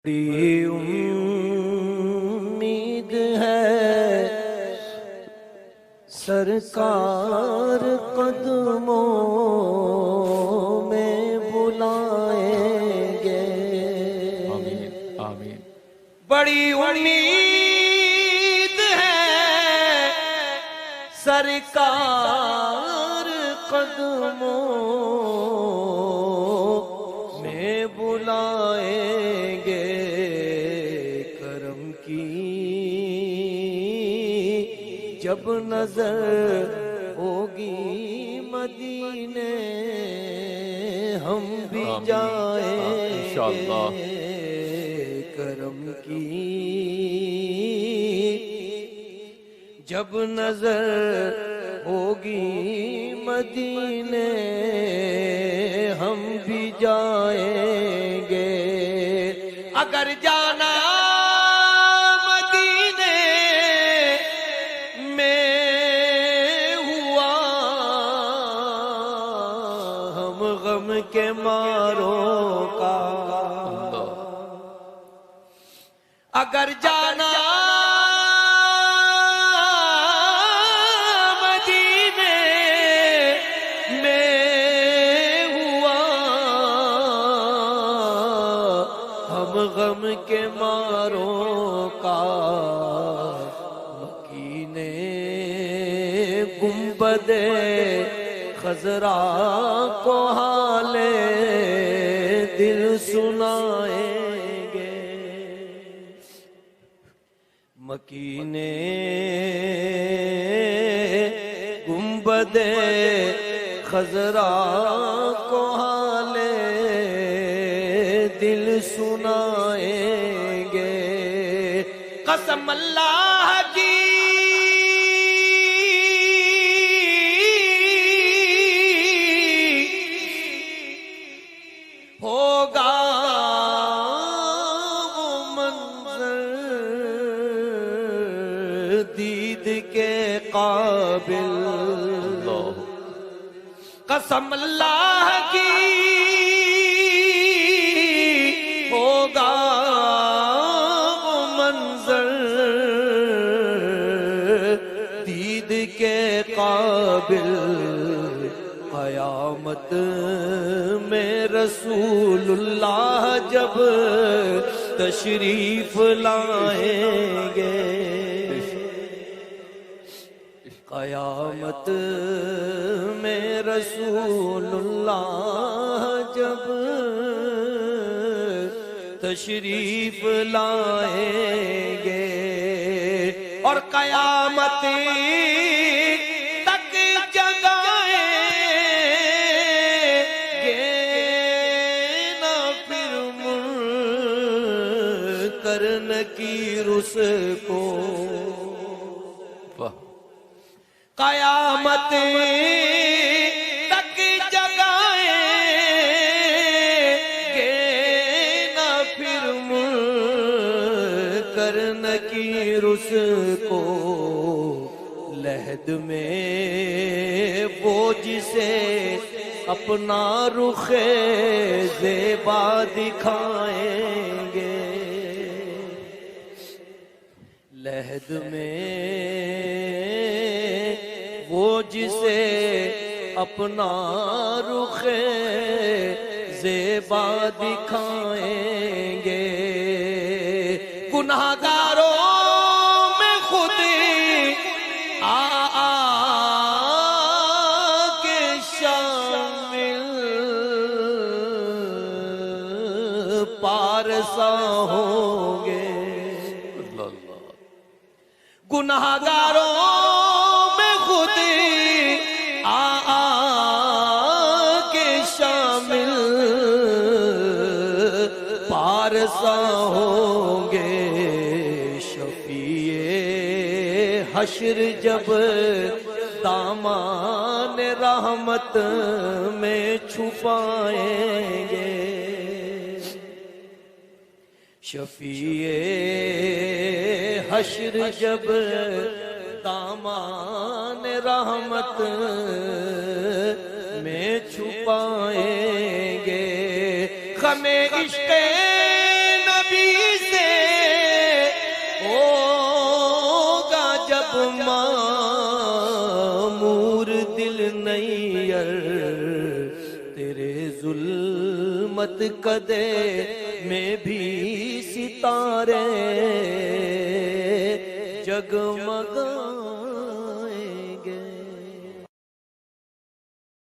بڑی امید ہے سرکار قدموں میں بلائیں گے. آمین آمین. بڑی امید ہے سرکار قدموں میں بلائیں گے. کرم کی جب نظر ہوگی مدینے ہم بھی جائیں انشاءاللہ. گے. کرم کی جب نظر ہوگی مدینے ہم بھی جائیں گے. اگر جانا مدینے میں ہوا ہم غم کے ماروں کا. اگر جانا مدینے میں ہوا ہم غم کے ماروں کا. مکینے گنبد خضرا کو حال دل سنائیں گے. مکینے گنبد خضرا کو حال دل سنائیں گے. قسم اللہ کی ہوگا وہ منظر دید کے قابل. قسم اللہ کی ہوگا وہ منظر دید کے قابل. قیامت میں رسول اللہ جب تشریف لائیں گے. قیامت میں رسول اللہ جب تشریف لائیں گے. اور قیامت تک جگائیں گے نہ پھر منکر نکیر اس کو. قیامت تک جگائیں گے نہ پھر منکر نکیر اس کو. لحد میں وہ جسے اپنا رخ زیبا دکھائیں گے. لحد میں وہ جسے اپنا رخ زیبا دکھائیں گے. گناہگاروں میں خود کے شامل پارسا ہوں گے. گناہگاروں میں خود کے شامل پارسا ہوں گے. شفیع حشر جب دامان رحمت میں چھپائیں گے. شفیع حشر جب دامان رحمت میں چھپائیں گے. غم عشق نبی سیر تیرے ظلمت کدے میں بھی ستارے جگمگا